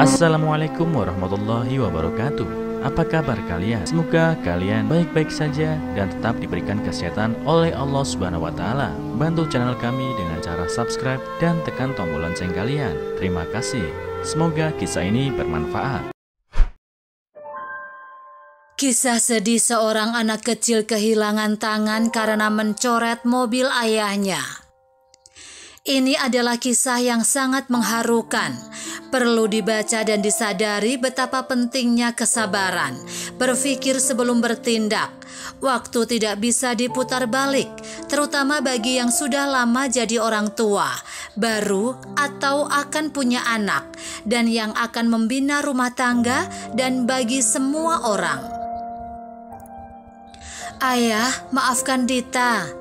Assalamualaikum warahmatullahi wabarakatuh. Apa kabar kalian? Semoga kalian baik-baik saja dan tetap diberikan kesehatan oleh Allah Subhanahu wa Ta'ala. Bantu channel kami dengan cara subscribe dan tekan tombol lonceng kalian. Terima kasih. Semoga kisah ini bermanfaat. Kisah sedih seorang anak kecil kehilangan tangan karena mencoret mobil ayahnya. Ini adalah kisah yang sangat mengharukan. Perlu dibaca dan disadari betapa pentingnya kesabaran, berpikir sebelum bertindak. Waktu tidak bisa diputar balik, terutama bagi yang sudah lama jadi orang tua, baru atau akan punya anak, dan yang akan membina rumah tangga dan bagi semua orang. Ayah, maafkan Dita.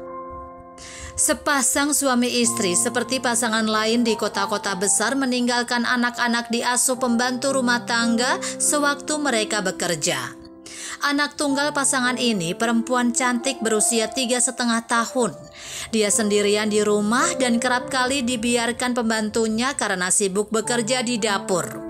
Sepasang suami istri seperti pasangan lain di kota-kota besar meninggalkan anak-anak diasuh pembantu rumah tangga sewaktu mereka bekerja. Anak tunggal pasangan ini perempuan cantik berusia 3,5 tahun. Dia sendirian di rumah dan kerap kali dibiarkan pembantunya karena sibuk bekerja di dapur.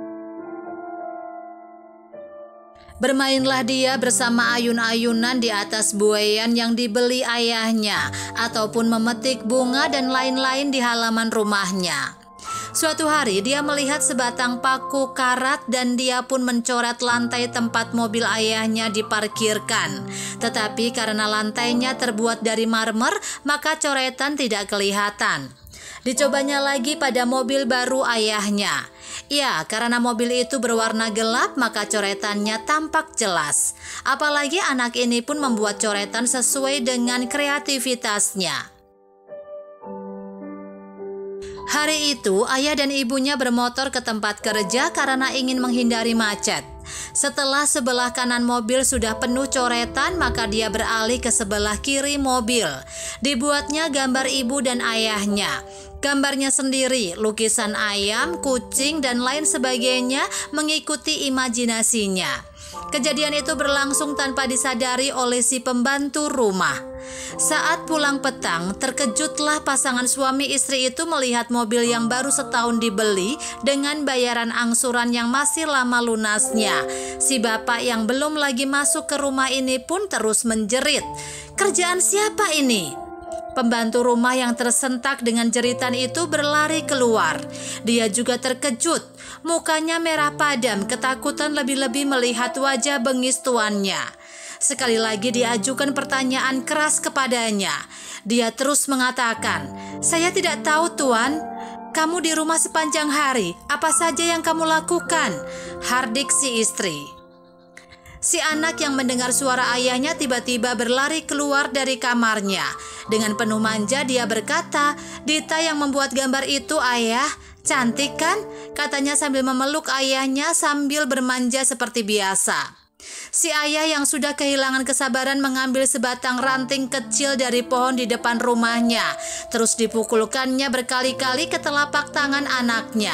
Bermainlah dia bersama ayun-ayunan di atas buayan yang dibeli ayahnya, ataupun memetik bunga dan lain-lain di halaman rumahnya. Suatu hari dia melihat sebatang paku karat dan dia pun mencoret lantai tempat mobil ayahnya diparkirkan. Tetapi karena lantainya terbuat dari marmer, maka coretan tidak kelihatan. Dicobanya lagi pada mobil baru ayahnya. Ya, karena mobil itu berwarna gelap, maka coretannya tampak jelas. Apalagi anak ini pun membuat coretan sesuai dengan kreativitasnya. Hari itu, ayah dan ibunya bermotor ke tempat kerja karena ingin menghindari macet. Setelah sebelah kanan mobil sudah penuh coretan, maka dia beralih ke sebelah kiri mobil. Dibuatnya gambar ibu dan ayahnya. Gambarnya sendiri, lukisan ayam, kucing, dan lain sebagainya mengikuti imajinasinya. Kejadian itu berlangsung tanpa disadari oleh si pembantu rumah. Saat pulang petang, terkejutlah pasangan suami istri itu melihat mobil yang baru setahun dibeli dengan bayaran angsuran yang masih lama lunasnya. Si bapak yang belum lagi masuk ke rumah ini pun terus menjerit, "Kerjaan siapa ini?" Pembantu rumah yang tersentak dengan jeritan itu berlari keluar. Dia juga terkejut. Mukanya merah padam, ketakutan lebih-lebih melihat wajah bengis tuannya. Sekali lagi diajukan pertanyaan keras kepadanya. Dia terus mengatakan, "Saya tidak tahu, Tuan. Kamu di rumah sepanjang hari. Apa saja yang kamu lakukan?" Hardik si istri. Si anak yang mendengar suara ayahnya tiba-tiba berlari keluar dari kamarnya. Dengan penuh manja dia berkata, "Dita yang membuat gambar itu, Ayah. Cantik kan?" Katanya sambil memeluk ayahnya sambil bermanja seperti biasa. Si ayah yang sudah kehilangan kesabaran mengambil sebatang ranting kecil dari pohon di depan rumahnya. Terus dipukulkannya berkali-kali ke telapak tangan anaknya.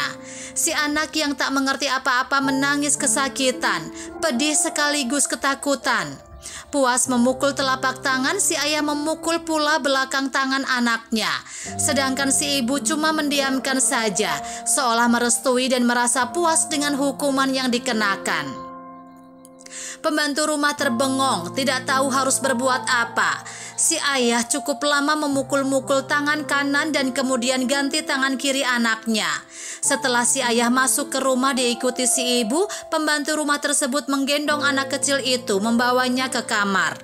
Si anak yang tak mengerti apa-apa menangis kesakitan, pedih sekaligus ketakutan. Puas memukul telapak tangan, si ayah memukul pula belakang tangan anaknya. Sedangkan si ibu cuma mendiamkan saja, seolah merestui dan merasa puas dengan hukuman yang dikenakan. Pembantu rumah terbengong, tidak tahu harus berbuat apa. Si ayah cukup lama memukul-mukul tangan kanan dan kemudian ganti tangan kiri anaknya. Setelah si ayah masuk ke rumah diikuti si ibu, pembantu rumah tersebut menggendong anak kecil itu, membawanya ke kamar.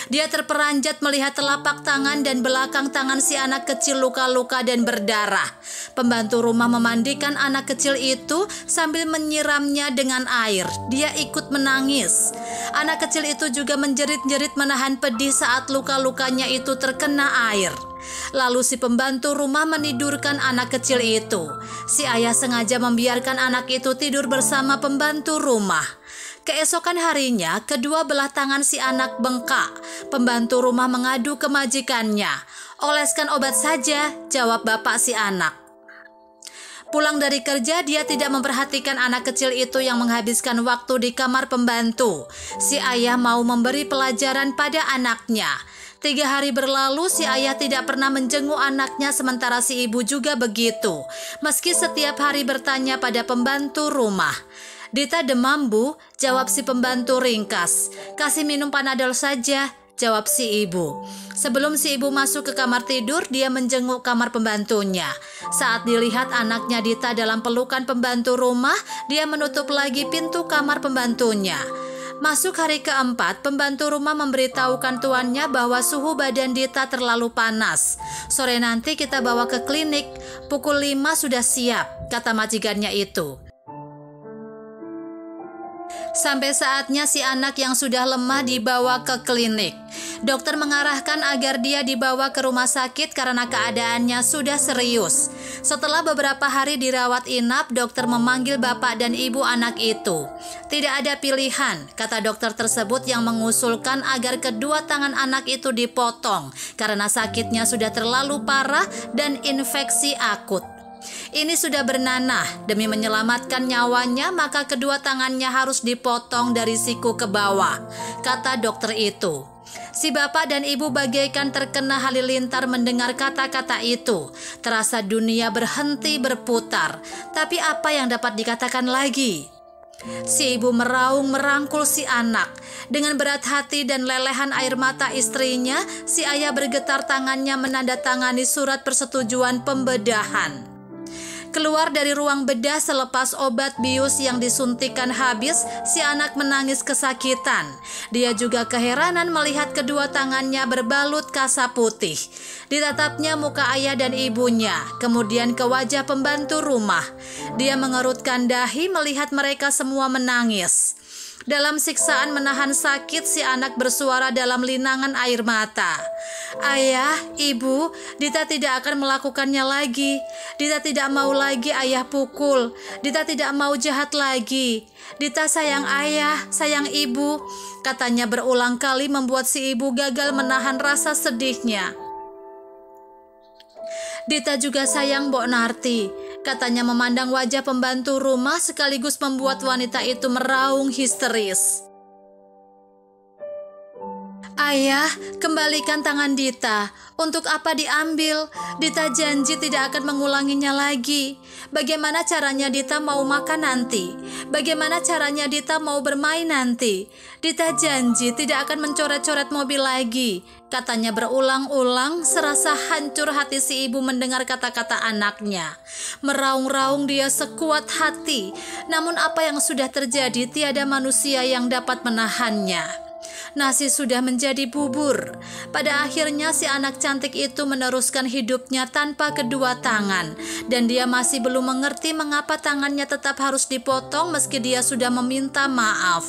Dia terperanjat melihat telapak tangan dan belakang tangan si anak kecil luka-luka dan berdarah. Pembantu rumah memandikan anak kecil itu sambil menyiramnya dengan air. Dia ikut menangis. Anak kecil itu juga menjerit-jerit menahan pedih saat luka-lukanya itu terkena air. Lalu si pembantu rumah menidurkan anak kecil itu. Si ayah sengaja membiarkan anak itu tidur bersama pembantu rumah. Keesokan harinya, kedua belah tangan si anak bengkak. Pembantu rumah mengadu ke majikannya. "Oleskan obat saja," jawab bapak si anak. Pulang dari kerja, dia tidak memperhatikan anak kecil itu yang menghabiskan waktu di kamar pembantu. Si ayah mau memberi pelajaran pada anaknya. 3 hari berlalu, si ayah tidak pernah menjenguk anaknya, sementara si ibu juga begitu. Meski setiap hari bertanya pada pembantu rumah. "Dita demam, Bu," jawab si pembantu ringkas. "Kasih minum Panadol saja," jawab si ibu. Sebelum si ibu masuk ke kamar tidur, dia menjenguk kamar pembantunya. Saat dilihat anaknya Dita dalam pelukan pembantu rumah, dia menutup lagi pintu kamar pembantunya. Masuk hari keempat, pembantu rumah memberitahukan tuannya bahwa suhu badan Dita terlalu panas. "Sore nanti kita bawa ke klinik, pukul 5 sudah siap," kata majikannya itu. Sampai saatnya si anak yang sudah lemah dibawa ke klinik. Dokter mengarahkan agar dia dibawa ke rumah sakit karena keadaannya sudah serius. Setelah beberapa hari dirawat inap, dokter memanggil bapak dan ibu anak itu. "Tidak ada pilihan," kata dokter tersebut yang mengusulkan agar kedua tangan anak itu dipotong karena sakitnya sudah terlalu parah dan infeksi akut. Ini sudah bernanah, demi menyelamatkan nyawanya maka kedua tangannya harus dipotong dari siku ke bawah, kata dokter itu. Si bapak dan ibu bagaikan terkena halilintar mendengar kata-kata itu. Terasa dunia berhenti berputar, tapi apa yang dapat dikatakan lagi? Si ibu meraung merangkul si anak. Dengan berat hati dan lelehan air mata istrinya, si ayah bergetar tangannya menandatangani surat persetujuan pembedahan. Keluar dari ruang bedah selepas obat bius yang disuntikan habis, si anak menangis kesakitan. Dia juga keheranan melihat kedua tangannya berbalut kasa putih. Ditatapnya muka ayah dan ibunya, kemudian ke wajah pembantu rumah. Dia mengerutkan dahi melihat mereka semua menangis. Dalam siksaan menahan sakit, si anak bersuara dalam linangan air mata. "Ayah, ibu, Dita tidak akan melakukannya lagi. Dita tidak mau lagi ayah pukul. Dita tidak mau jahat lagi. Dita sayang ayah, sayang ibu," katanya berulang kali membuat si ibu gagal menahan rasa sedihnya. "Dita juga sayang Mbok Narti," katanya memandang wajah pembantu rumah sekaligus membuat wanita itu meraung histeris. "Ayah, kembalikan tangan Dita. Untuk apa diambil? Dita janji tidak akan mengulanginya lagi. Bagaimana caranya Dita mau makan nanti? Bagaimana caranya Dita mau bermain nanti? Dita janji tidak akan mencoret-coret mobil lagi," katanya berulang-ulang. Serasa hancur hati si ibu mendengar kata-kata anaknya. Meraung-raung dia sekuat hati. Namun apa yang sudah terjadi tiada manusia yang dapat menahannya. Nasi sudah menjadi bubur. Pada akhirnya si anak cantik itu meneruskan hidupnya tanpa kedua tangan. Dan dia masih belum mengerti mengapa tangannya tetap harus dipotong meski dia sudah meminta maaf.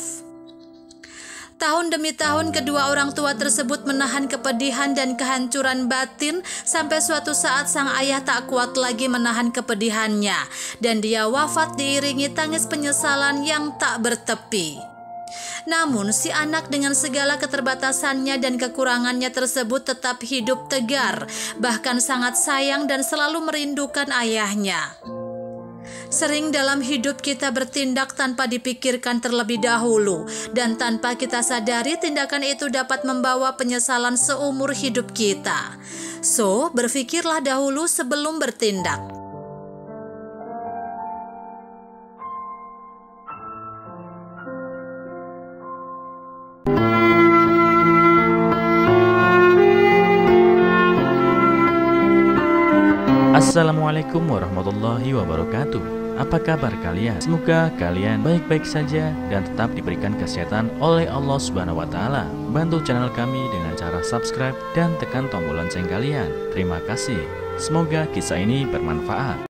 Tahun demi tahun kedua orang tua tersebut menahan kepedihan dan kehancuran batin sampai suatu saat sang ayah tak kuat lagi menahan kepedihannya. Dan dia wafat diiringi tangis penyesalan yang tak bertepi. Namun si anak dengan segala keterbatasannya dan kekurangannya tersebut tetap hidup tegar, bahkan sangat sayang dan selalu merindukan ayahnya. Sering dalam hidup kita bertindak tanpa dipikirkan terlebih dahulu, dan tanpa kita sadari tindakan itu dapat membawa penyesalan seumur hidup kita. So, berpikirlah dahulu sebelum bertindak. Assalamualaikum warahmatullahi wabarakatuh. Apa kabar kalian? Semoga kalian baik-baik saja dan tetap diberikan kesehatan oleh Allah Subhanahu wa taala. Bantu channel kami dengan cara subscribe dan tekan tombol lonceng kalian. Terima kasih. Semoga kisah ini bermanfaat.